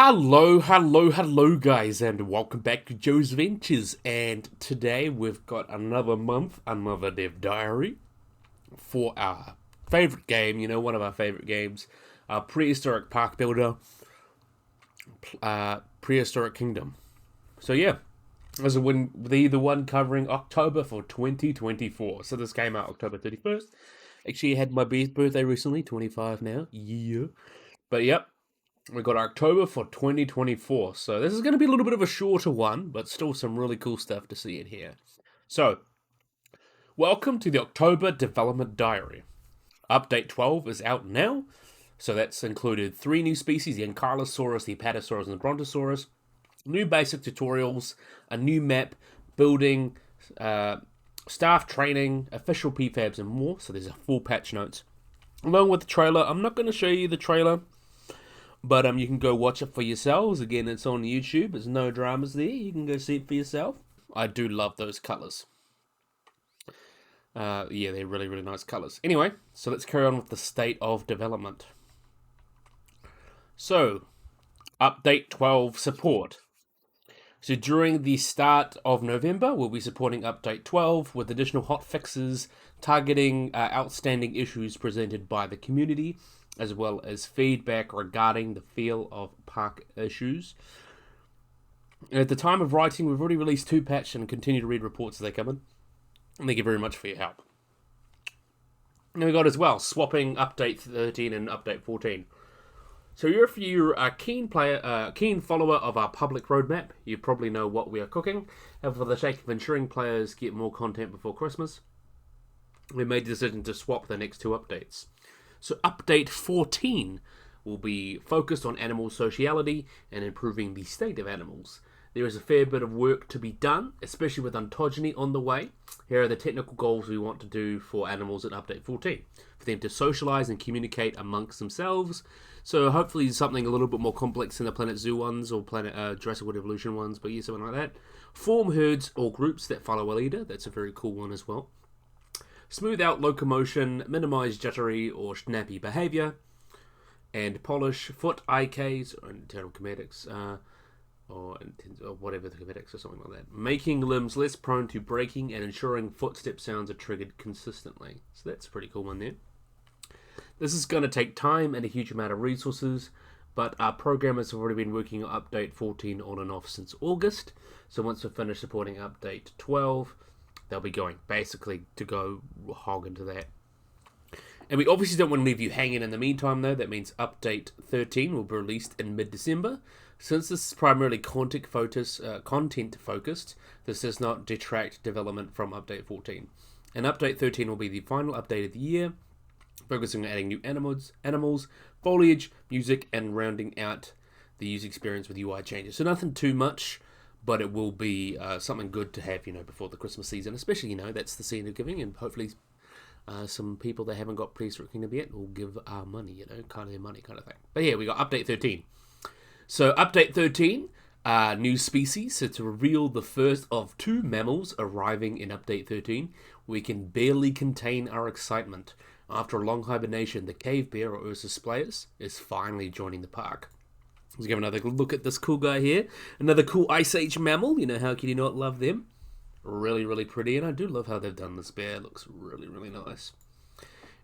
Hello, guys, and welcome back to Joe's Ventures. And today we've got another month, another Dev Diary for our favorite game. One of our favorite games, Prehistoric Park Builder, Prehistoric Kingdom. So yeah, this is the one covering October for 2024. So this came out October 31st. Actually, I had my birthday recently, 25 now. Yeah, but yep. We got October for 2024, so this is going to be a little bit of a shorter one, but still some really cool stuff to see in here. So, welcome to the October Development Diary. Update 12 is out now, so that's included 3 new species, the Ankylosaurus, the Apatosaurus, and the Brontosaurus, new basic tutorials, a new map, building, staff training, official PFABs, and more, so there's a full patch notes. Along with the trailer, I'm not going to show you the trailer, but you can go watch it for yourselves. Again, it's on YouTube. There's no dramas there. You can go see it for yourself. I do love those colours. Yeah, they're really, really nice colours. Anyway, so let's carry on with the state of development. So, Update 12 support. So during the start of November, we'll be supporting Update 12 with additional hot fixes targeting outstanding issues presented by the community, as well as feedback regarding the feel of park issues. At the time of writing, we've already released 2 patches and continue to read reports as they come in. And thank you very much for your help. And we got as well, swapping Update 13 and Update 14. So if you're a keen follower of our public roadmap, you probably know what we are cooking. And for the sake of ensuring players get more content before Christmas, we made the decision to swap the next 2 updates. So Update 14 will be focused on animal sociality and improving the state of animals. There is a fair bit of work to be done, especially with ontogeny on the way. Here are the technical goals we want to do for animals in Update 14. For them to socialize and communicate amongst themselves. So hopefully something a little bit more complex than the Planet Zoo ones or Planet Jurassic World Evolution ones, but yeah, something like that. Form herds or groups that follow a leader. That's a very cool one as well. Smooth out locomotion, minimize jittery or snappy behavior, and polish foot IKs or internal kinetics, or whatever the kinetics or something like that. Making limbs less prone to breaking and ensuring footstep sounds are triggered consistently. So that's a pretty cool one there. This is going to take time and a huge amount of resources, but our programmers have already been working on Update 14 on and off since August. So once we're finished supporting Update 12, they'll be going basically to go hog into that. And we obviously don't want to leave you hanging in the meantime, though. That means Update 13 will be released in mid-December. Since this is primarily content focused, this does not detract development from Update 14. And Update 13 will be the final update of the year, focusing on adding new animals, foliage, music, and rounding out the user experience with UI changes. So nothing too much, but it will be something good to have, before the Christmas season. Especially, that's the season of giving, and hopefully some people that haven't got Prehistoric Kingdom yet will give our money, kind of their money kind of thing. But yeah, we got Update 13. So Update 13, new species. So to reveal the first of 2 mammals arriving in Update 13, we can barely contain our excitement. After a long hibernation, the cave bear, or Ursus splayus, is finally joining the park. Let's give another look at this cool guy here. Another cool Ice Age mammal. How can you not love them? Really, really pretty. And I do love how they've done this bear. It looks really, really nice.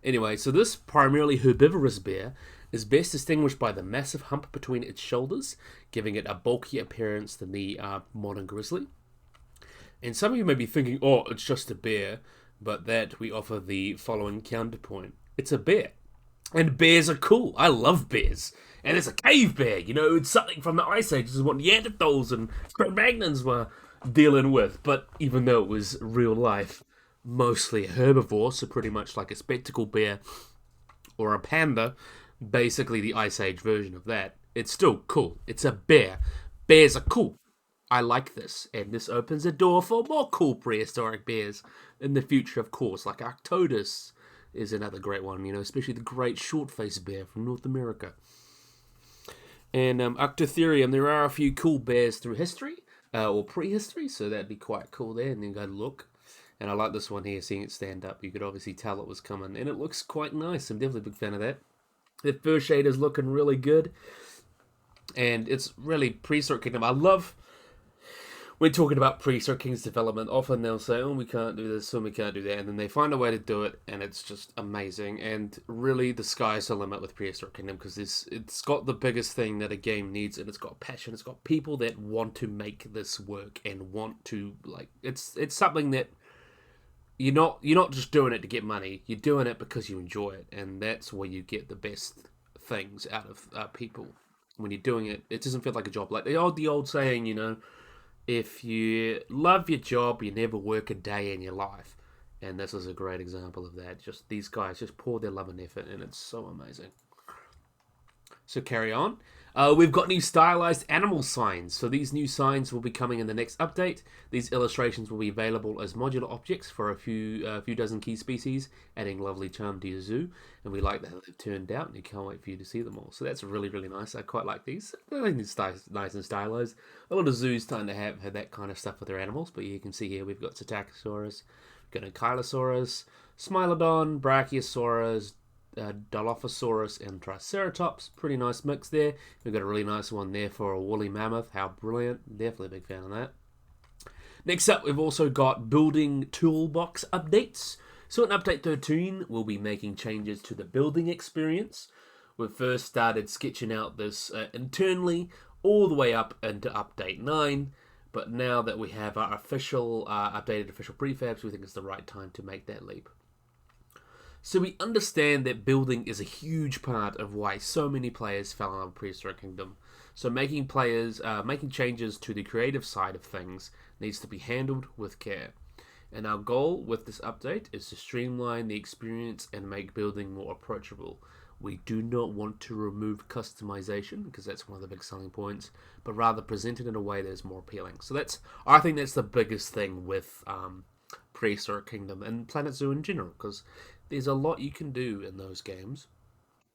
Anyway, so this primarily herbivorous bear is best distinguished by the massive hump between its shoulders, giving it a bulkier appearance than the modern grizzly. And some of you may be thinking, oh, it's just a bear. But that we offer the following counterpoint. It's a bear. And bears are cool. I love bears. And it's a cave bear, it's something from the Ice Age. This is what Neanderthals and Cro-Magnons were dealing with. But even though it was real life, mostly a herbivore, so pretty much like a spectacled bear or a panda, basically the Ice Age version of that, it's still cool. It's a bear. Bears are cool. I like this, and this opens a door for more cool prehistoric bears in the future, of course, like Arctodus is another great one, especially the great short-faced bear from North America. And Arctotherium, there are a few cool bears through history, or prehistory, so that'd be quite cool there, and then go look. And I like this one here, seeing it stand up. You could obviously tell it was coming, and it looks quite nice. I'm definitely a big fan of that. The fur shader's looking really good. And it's really Prehistoric Kingdom. I love when talking about Prehistoric Kingdom's development. Often they'll say, "Oh, we can't do this, and we can't do that," and then they find a way to do it, and it's just amazing. And really, the sky's the limit with Prehistoric Kingdom because it's got the biggest thing that a game needs, and it's got passion. It's got people that want to make this work and want to like. It's something that you're not just doing it to get money. You're doing it because you enjoy it, and that's where you get the best things out of people. When you're doing it, it doesn't feel like a job. Like the old saying, if you love your job, you never work a day in your life. And this is a great example of that. Just these guys just pour their love and effort, and it's so amazing. So carry on. We've got new stylized animal signs. So these new signs will be coming in the next update. These illustrations will be available as modular objects for a few dozen key species, adding lovely charm to your zoo. And we like that they've turned out, and you can't wait for you to see them all. So that's really, really nice. I quite like these. I think it's nice and stylized. A lot of zoos tend to have that kind of stuff with their animals, but you can see here we've got Psittacosaurus, we've got Ankylosaurus, Smilodon, Brachiosaurus, Dilophosaurus and Triceratops. Pretty nice mix there. We've got a really nice one there for a woolly mammoth. How brilliant. Definitely a big fan of that. Next up, we've also got building toolbox updates. So in update 13, we'll be making changes to the building experience. We've first started sketching out this internally all the way up into update 9. But now that we have our updated official prefabs, we think it's the right time to make that leap. So we understand that building is a huge part of why so many players fell in love with Prehistoric Kingdom. So making changes to the creative side of things needs to be handled with care. And our goal with this update is to streamline the experience and make building more approachable. We do not want to remove customization, because that's one of the big selling points, but rather present it in a way that is more appealing. So I think that's the biggest thing with Prehistoric Kingdom and Planet Zoo in general, because there's a lot you can do in those games,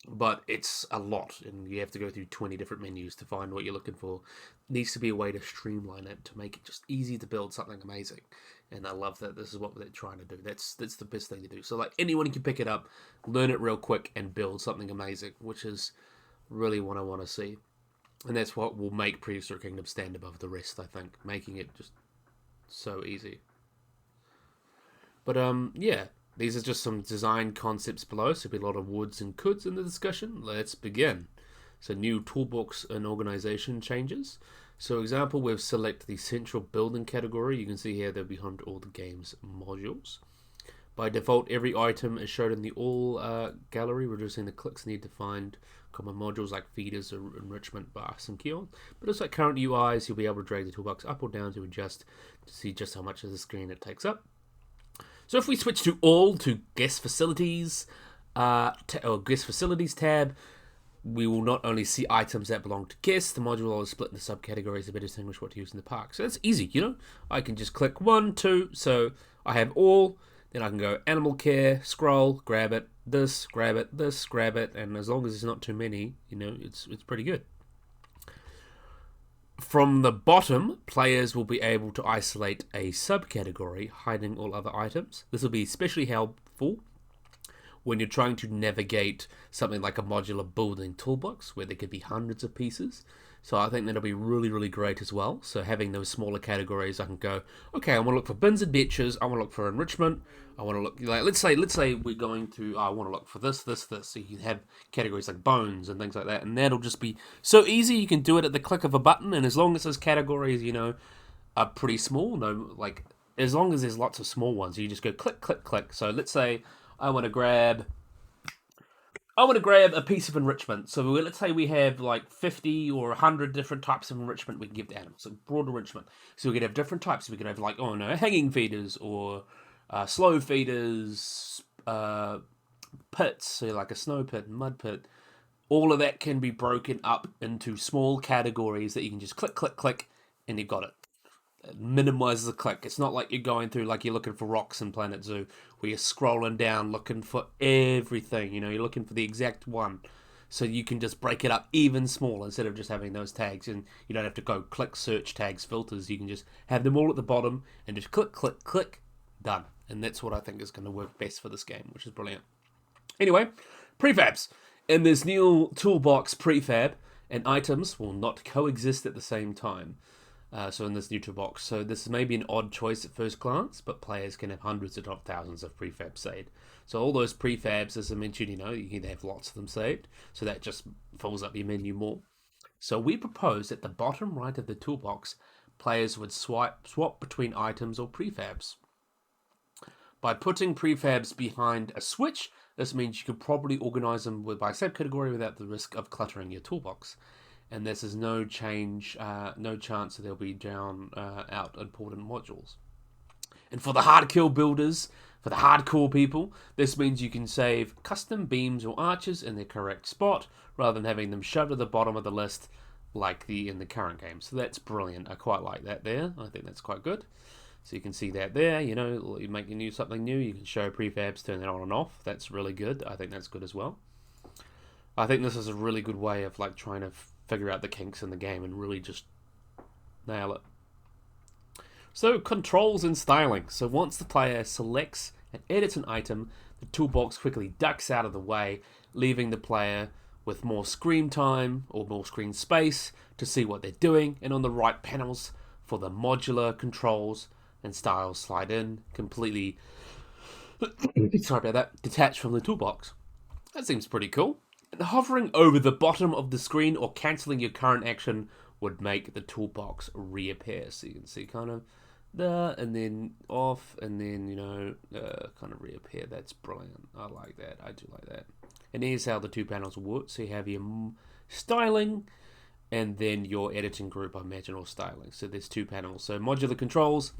but it's a lot, and you have to go through 20 different menus to find what you're looking for. Needs to be a way to streamline it, to make it just easy to build something amazing. And I love that this is what they're trying to do. That's the best thing to do. So like anyone can pick it up, learn it real quick, and build something amazing, which is really what I want to see. And that's what will make Prehistoric Kingdom stand above the rest, I think, making it just so easy. But yeah. These are just some design concepts below, so there'll be a lot of woulds and coulds in the discussion. Let's begin. So new toolbox and organization changes. So example, we've selected the central building category. You can see here they'll be home to all the game's modules. By default, every item is shown in the all gallery, reducing the clicks needed to find common modules like feeders or enrichment, bars, and keyons. But also like current UIs, you'll be able to drag the toolbox up or down to adjust to see just how much of the screen it takes up. So if we switch to guest facilities, guest facilities tab, we will not only see items that belong to guests, the module will split into subcategories to better distinguish what to use in the park. So that's easy, I can just click 1, 2, so I have all, then I can go animal care, scroll, grab it, this, grab it, this, grab it, and as long as there's not too many, it's pretty good. From the bottom, players will be able to isolate a subcategory, hiding all other items. This will be especially helpful when you're trying to navigate something like a modular building toolbox, where there could be hundreds of pieces. So I think that'll be really, really great as well. So having those smaller categories, I can go, okay, I want to look for bins and benches, I want to look for enrichment, I want to look, like, let's say we're going to, I want to look for this. So you can have categories like bones and things like that, and that'll just be so easy. You can do it at the click of a button, and as long as those categories, are pretty small, as long as there's lots of small ones, you just go click, click, click. So let's say I want to grab a piece of enrichment. So let's say we have like 50 or 100 different types of enrichment we can give to animals. So broad enrichment. So we could have different types. We could have hanging feeders or slow feeders, pits, so like a snow pit, mud pit. All of that can be broken up into small categories that you can just click, click, click, and you've got it. It minimizes the click. It's not like you're going through, like you're looking for rocks in Planet Zoo, where you're scrolling down looking for everything. You're looking for the exact one. So you can just break it up even smaller instead of just having those tags. And you don't have to go click, search, tags, filters. You can just have them all at the bottom and just click, click, click, done. And that's what I think is going to work best for this game, which is brilliant. Anyway, prefabs. In this new toolbox prefab, and items will not coexist at the same time. So in this new toolbox, so this is maybe an odd choice at first glance, but players can have hundreds if not thousands of prefabs saved. So all those prefabs, as I mentioned, you can have lots of them saved, so that just fills up your menu more. So we propose at the bottom right of the toolbox, players would swap between items or prefabs. By putting prefabs behind a switch, this means you could probably organize them by subcategory without the risk of cluttering your toolbox. And this is no change, no chance that they'll be down out important modules. And for the hard kill builders, for the hardcore people, this means you can save custom beams or archers in their correct spot rather than having them shoved at the bottom of the list like in the current game. So that's brilliant. I quite like that there. I think that's quite good. So you can see that there, you make something new, you can show prefabs, turn it on and off. That's really good. I think that's good as well. I think this is a really good way of like trying to figure out the kinks in the game and really just nail it. So controls and styling. So once the player selects and edits an item, the toolbox quickly ducks out of the way, leaving the player with more screen time or more screen space to see what they're doing, and on the right panels for the modular controls and styles slide in completely sorry about that, detached from the toolbox. That seems pretty cool. And hovering over the bottom of the screen or cancelling your current action would make the toolbox reappear. So you can see kind of there and then off and then, kind of reappear. That's brilliant. I like that. I do like that. And here's how the two panels work. So you have your styling and then your editing group, I imagine, or styling. So there's two panels. So modular controls.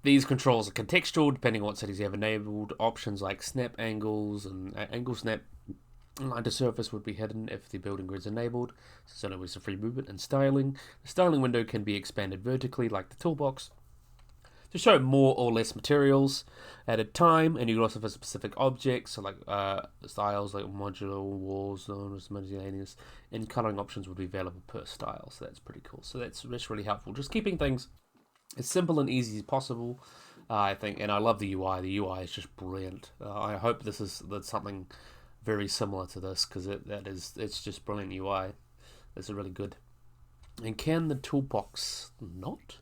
These controls are contextual depending on what settings you have enabled. Options like snap angles and angle snap line to surface would be hidden if the building grid is enabled, so no waste of free movement. And styling. The styling window can be expanded vertically like the toolbox to show more or less materials at a time, and you can also have specific objects, so like styles like modular walls, homogeneous, and coloring options would be available per style, so that's pretty cool. So that's really helpful. Just keeping things as simple and easy as possible, I think, and I love the UI. The UI is just brilliant. I hope that's something very similar to this because it's just brilliant UI. It's really good. And can the toolbox not?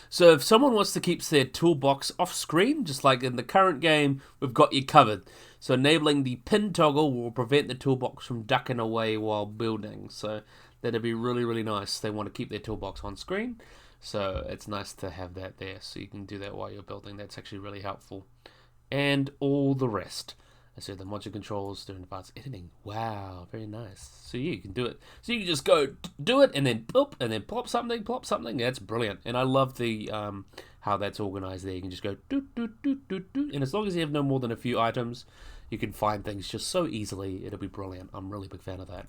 So if someone wants to keep their toolbox off screen, just like in the current game, we've got you covered. So enabling the pin toggle will prevent the toolbox from ducking away while building. So that'd be really, really nice. They want to keep their toolbox on screen. So it's nice to have that there. So you can do that while you're building. That's actually really helpful. And all the rest. So the modular controls, doing advanced editing. Wow, very nice. So you can do it. So you can just go do it and then boop and then plop something. That's brilliant. And I love the how that's organized there. You can just go do do do do do, and as long as you have no more than a few items, you can find things just so easily. It'll be brilliant. I'm really a big fan of that.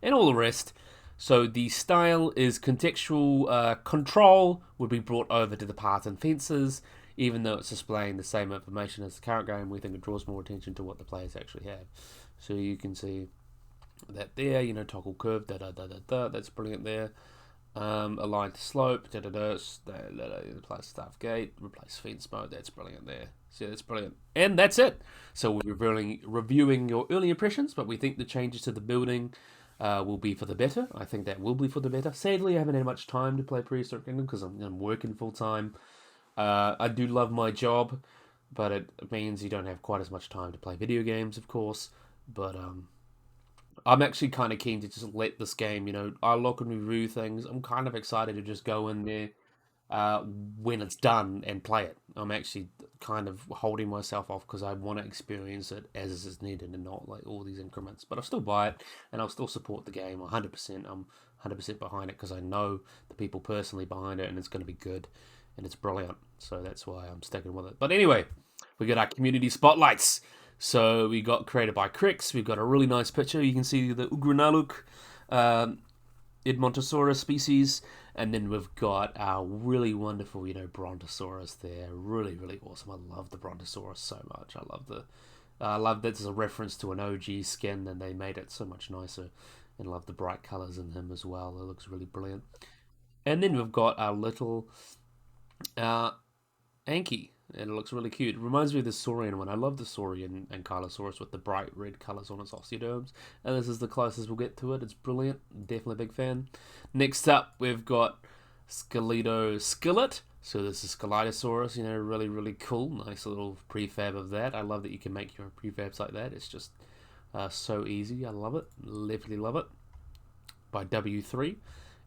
And all the rest. So the style is contextual. Control would be brought over to the paths and fences. Even though it's displaying the same information as the current game, we think it draws more attention to what the players actually have. So you can see that there, toggle curve, that's brilliant there. Align to slope, replace staff gate, replace fence mode, that's brilliant there. So that's brilliant. And that's it. So we're reviewing your early impressions, but we think the changes to the building will be for the better. I think that will be for the better. Sadly, I haven't had much time to play Prehistoric Kingdom because I'm working full time. I do love my job, but it means you don't have quite as much time to play video games, of course. But I'm actually kind of keen to just let this game, I look and review things. I'm kind of excited to just go in there when it's done and play it. I'm actually kind of holding myself off because I want to experience it as is needed and not like all these increments. But I'll still buy it and I'll still support the game 100%. I'm 100% behind it because I know the people personally behind it and it's going to be good and it's brilliant. So that's why I'm sticking with it. But anyway, we got our community spotlights. So we got created by Crix. We've got a really nice picture. You can see the Ugranaluk Edmontosaurus species. And then we've got our really wonderful, Brontosaurus there. Really, really awesome. I love the Brontosaurus so much. I love that as a reference to an OG skin, and they made it so much nicer. And love the bright colours in him as well. It looks really brilliant. And then we've got our little Anki. and it looks really cute. It reminds me of the Saurian one. I love the Saurian Ankylosaurus with the bright red colours on its osteoderms, and this is the closest we'll get to it. It's brilliant. Definitely a big fan. Next up, we've got Skeleto. So this is Skeletosaurus, really, really cool. Nice little prefab of that. I love that you can make your own prefabs like that. It's just so easy. I love it. Definitely love it. By W3.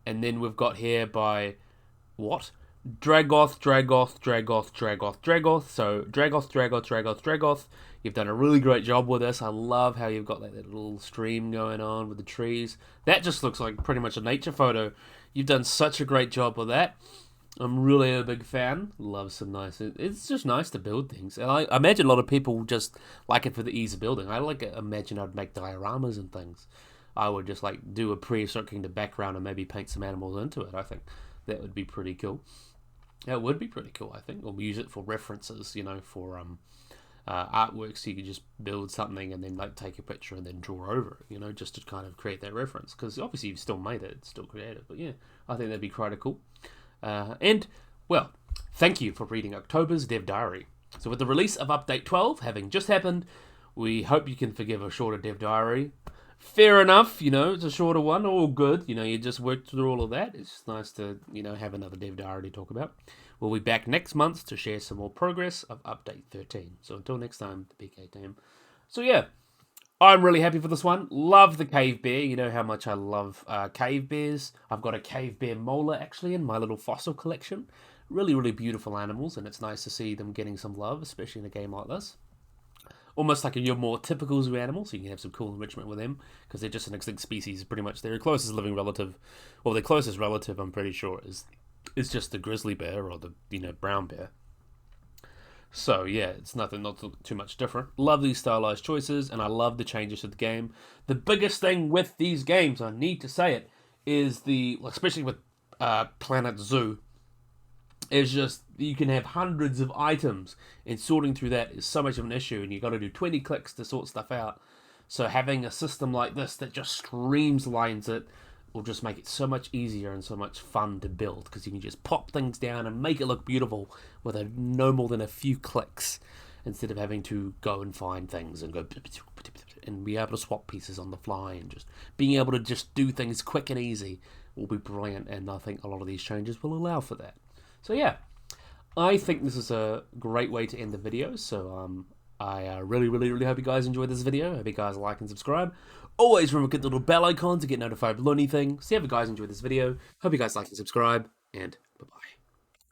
And then we've got here by what? Dragoth. So Dragoth. You've done a really great job with this. I love how you've got that little stream going on with the trees. That just looks like pretty much a nature photo. You've done such a great job with that. I'm really a big fan. Love some nice. It's just nice to build things. And I imagine a lot of people just like it for the ease of building. I imagine I'd make dioramas and things. I would just do a prehistoric kingdom background and maybe paint some animals into it. I think that would be pretty cool. It would be pretty cool, I think. Or use it for references, for artwork. So you could just build something and then take a picture and then draw over it, just to kind of create that reference. Because obviously you've still made it, it's still creative. But yeah, I think that'd be quite cool. Thank you for reading October's Dev Diary. So with the release of Update 12 having just happened, we hope you can forgive a shorter Dev Diary. Fair enough, it's a shorter one, all good. You just worked through all of that. It's nice to, have another Dev Diary to talk about. We'll be back next month to share some more progress of Update 13. So until next time, the PK team. So yeah, I'm really happy for this one. Love the cave bear. You know how much I love cave bears. I've got a cave bear molar actually in my little fossil collection. Really, really beautiful animals, and it's nice to see them getting some love, especially in a game like this. Almost like your more typical zoo animal, so you can have some cool enrichment with them, because they're just an extinct species, pretty much. Their closest living relative, well, their closest relative, I'm pretty sure, is just the grizzly bear or the brown bear. So yeah, it's not too much different. Love these stylized choices, and I love the changes to the game. The biggest thing with these games, I need to say it, is especially with Planet Zoo, is just you can have hundreds of items, and sorting through that is so much of an issue, and you've got to do 20 clicks to sort stuff out. So having a system like this that just streamlines it will just make it so much easier and so much fun to build, because you can just pop things down and make it look beautiful with no more than a few clicks, instead of having to go and find things and go and be able to swap pieces on the fly, and just being able to just do things quick and easy will be brilliant. And I think a lot of these changes will allow for that. So yeah, I think this is a great way to end the video. So I really, really, really hope you guys enjoyed this video. I hope you guys like and subscribe. Always remember to get the little bell icon to get notified of anything. So yeah, if you guys enjoyed this video, hope you guys like and subscribe, and bye-bye.